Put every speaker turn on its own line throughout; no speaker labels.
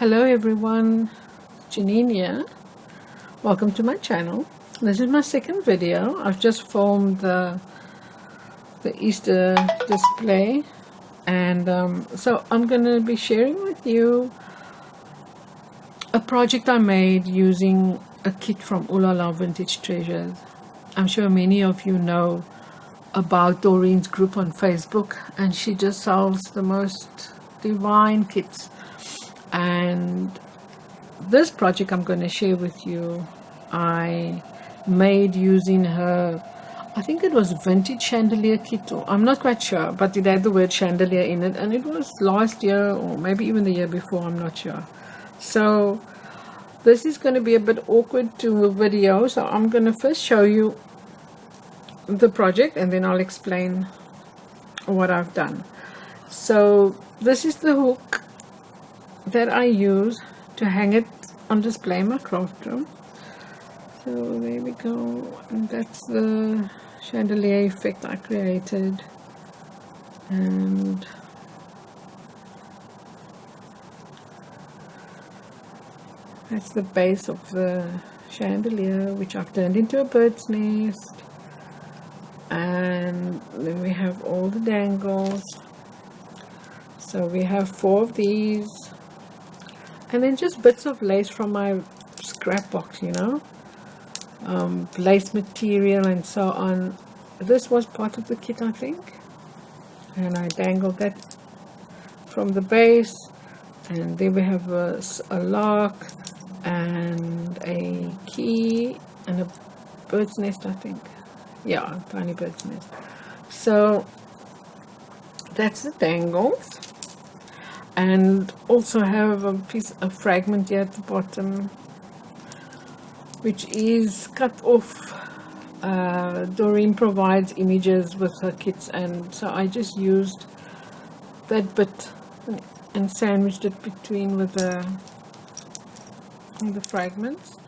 Hello everyone, Janine here. Welcome to my channel. This is my second video. I've just filmed the Easter display, and so I'm going to be sharing with you a project I made using a kit from OLLVT Vintage Treasures. I'm sure many of you know about Doreen's group on Facebook, and she just sells the most divine kits. And this project I'm going to share with you, I made using her, I think it was vintage chandelier kit, or I'm not quite sure, but it had the word chandelier in it, and it was last year or maybe even the year before, I'm not sure. So this is going to be a bit awkward to a video, so I'm going to first show you the project and then I'll explain what I've done. So this is the hook that I use to hang it on display in my craft room. So there we go, and that's the chandelier effect I created, and that's the base of the chandelier, which I've turned into a bird's nest. And then we have all the dangles. So we have 4 of these, and then just bits of lace from my scrap box, you know, lace material and so on. This was part of the kit, I think, and I dangled that from the base. And then we have a lock and a key and a bird's nest, I think. Yeah, a tiny bird's nest. So that's the dangles. And also have a fragment here at the bottom, which is cut off. Doreen provides images with her kits, and so I just used that bit and sandwiched it between with the fragments.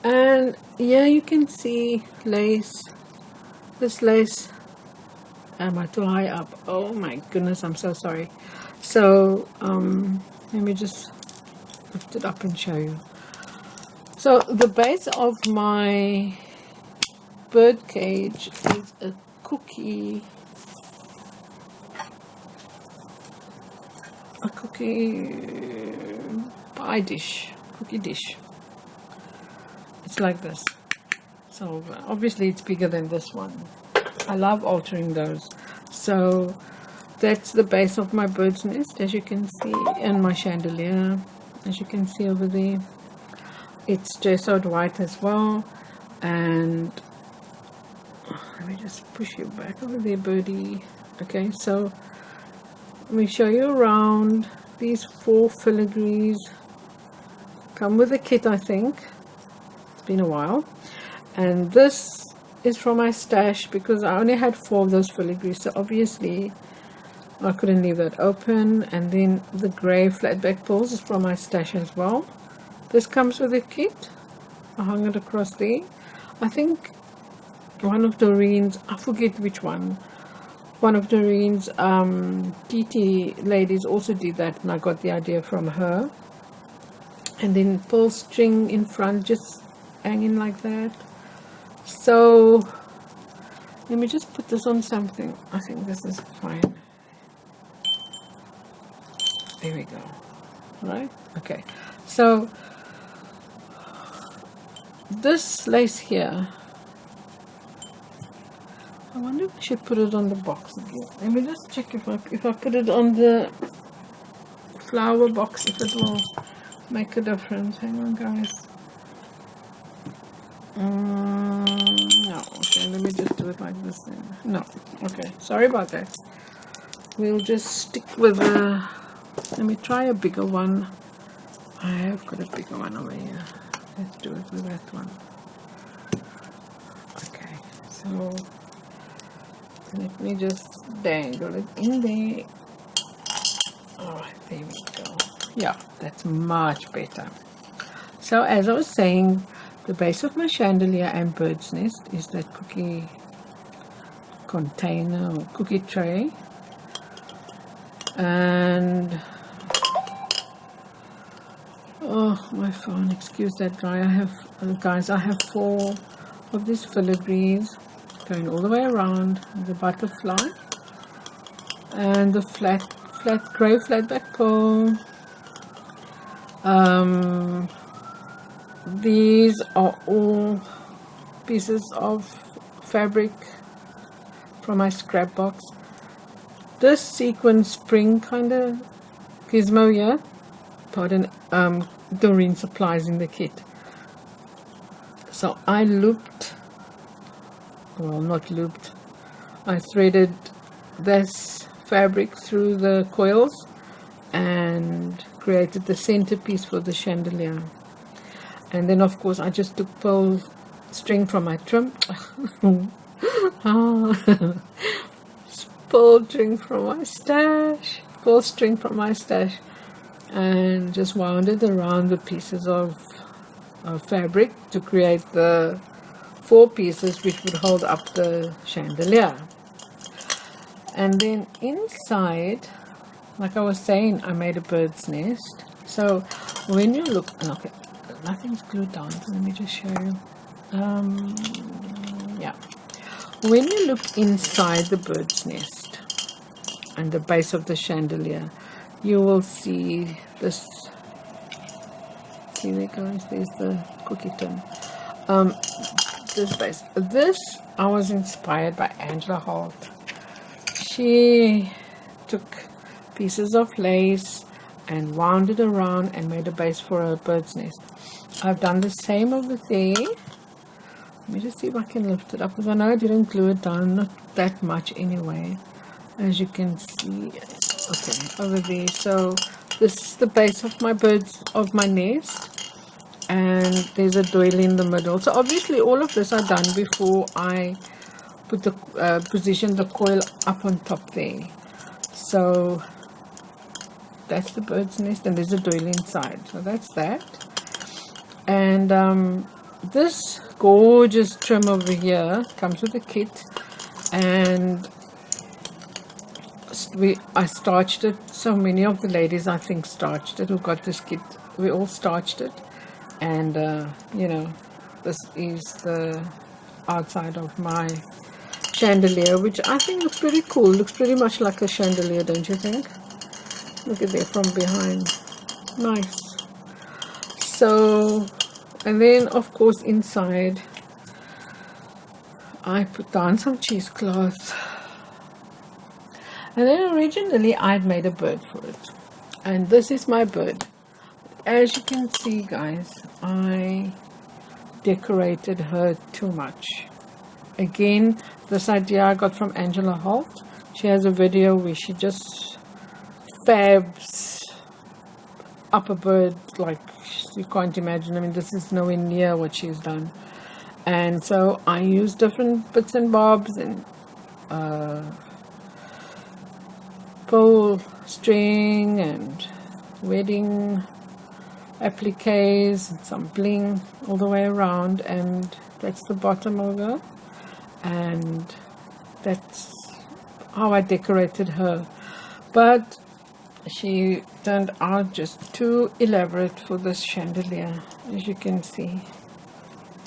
And here you can see lace. This lace, am I too high up? Oh my goodness, I'm so sorry. So let me just lift it up and show you. So the base of my bird cage is a cookie pie dish, cookie dish. It's like this. So obviously it's bigger than this one. I love altering those. So that's the base of my bird's nest, as you can see, and my chandelier, as you can see over there. It's gessoed white as well. And let me just push you back over there, birdie. Okay, so let me show you around. These 4 filigrees come with a kit, I think. It's been a while. And this is from my stash because I only had 4 of those filigrees, so obviously I couldn't leave that open. And then the grey flatback pearls is from my stash as well. This comes with a kit. I hung it across there. I think one of Doreen's, I forget which one of Doreen's TT ladies also did that, and I got the idea from her. And then pearl string in front, just hanging like that. So let me just put this on something. I think this is fine. There we go. Right? Okay. So this lace here, I wonder if I should put it on the box again. Let me just check if I put it on the flower box, if it will make a difference. Hang on, guys. No. Okay, let me just do it like this then. No. Okay, sorry about that. We'll just stick with the, let me try a bigger one. I have got a bigger one over here. Let's do it with that one. Okay, so let me just dangle it in there. Alright, there we go. Yeah, that's much better. So as I was saying, the base of my chandelier and bird's nest is that cookie container or cookie tray. And Oh, my phone, excuse that guy. Guys, I have 4 of these filigrees going all the way around, the butterfly and the grey flatback pearl. These are all pieces of fabric from my scrap box. This sequin spring kind of gizmo here, pardon, Doreen supplies in the kit. So I looped, well, not looped, I threaded this fabric through the coils and created the centerpiece for the chandelier. And then of course I just took pearl string from my trim pearl string from my stash, and just wound it around the pieces of fabric to create the 4 pieces which would hold up the chandelier. And then inside, like I was saying, I made a bird's nest. So when you look, okay, nothing's glued down, so let me just show you. Yeah, when you look inside the bird's nest and the base of the chandelier, you will see this. See there, guys, there's the cookie tin. This base, this I was inspired by Angela Holt. She took pieces of lace and wound it around and made a base for a bird's nest. I've done the same over there. Let me just see if I can lift it up, because I know I didn't glue it down, not that much anyway, as you can see. Okay, over there. So this is the base of my nest, and there's a doily in the middle. So obviously all of this I've done before I put the position the coil up on top there. So that's the bird's nest, and there's a doily inside. So that's that. And this gorgeous trim over here comes with a kit, and I starched it. So many of the ladies, I think, starched it who got this kit. We all starched it, and you know, this is the outside of my chandelier, which I think looks pretty cool. Looks pretty much like a chandelier, don't you think? Look at that from behind. Nice. So, and then of course inside I put down some cheesecloth, and then originally I'd made a bird for it, and this is my bird. As you can see, guys, I decorated her too much. Again, this idea I got from Angela Holt. She has a video where she just fabs up a bird like you can't imagine. I mean, this is nowhere near what she's done. And so I used different bits and bobs and pearl string and wedding appliques and some bling all the way around, and that's the bottom over, and that's how I decorated her. But she turned out just too elaborate for this chandelier, as you can see.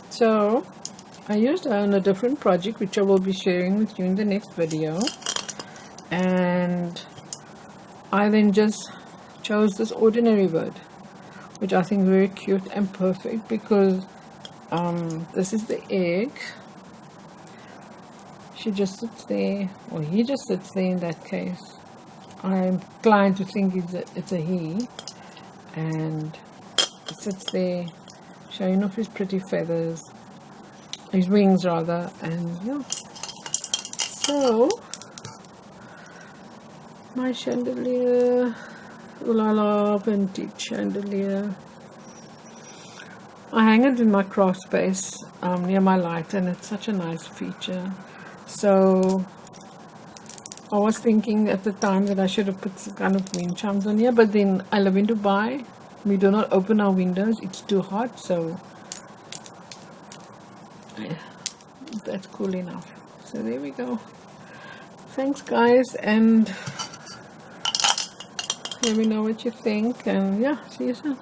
So I used her on a different project, which I will be sharing with you in the next video, and I then just chose this ordinary bird, which I think very cute and perfect, because this is the egg. She just sits there, or he just sits there in that case. I'm inclined to think it's a he, and it sits there showing off his pretty feathers, his wings rather, and yeah. So my chandelier, OLLVT chandelier, I hang it in my craft space near my light, and it's such a nice feature. So I was thinking at the time that I should have put some kind of wind chimes on here, but then I live in Dubai. We do not open our windows, it's too hot, so yeah, that's cool enough. So there we go. Thanks guys, and let me know what you think, and yeah, see you soon.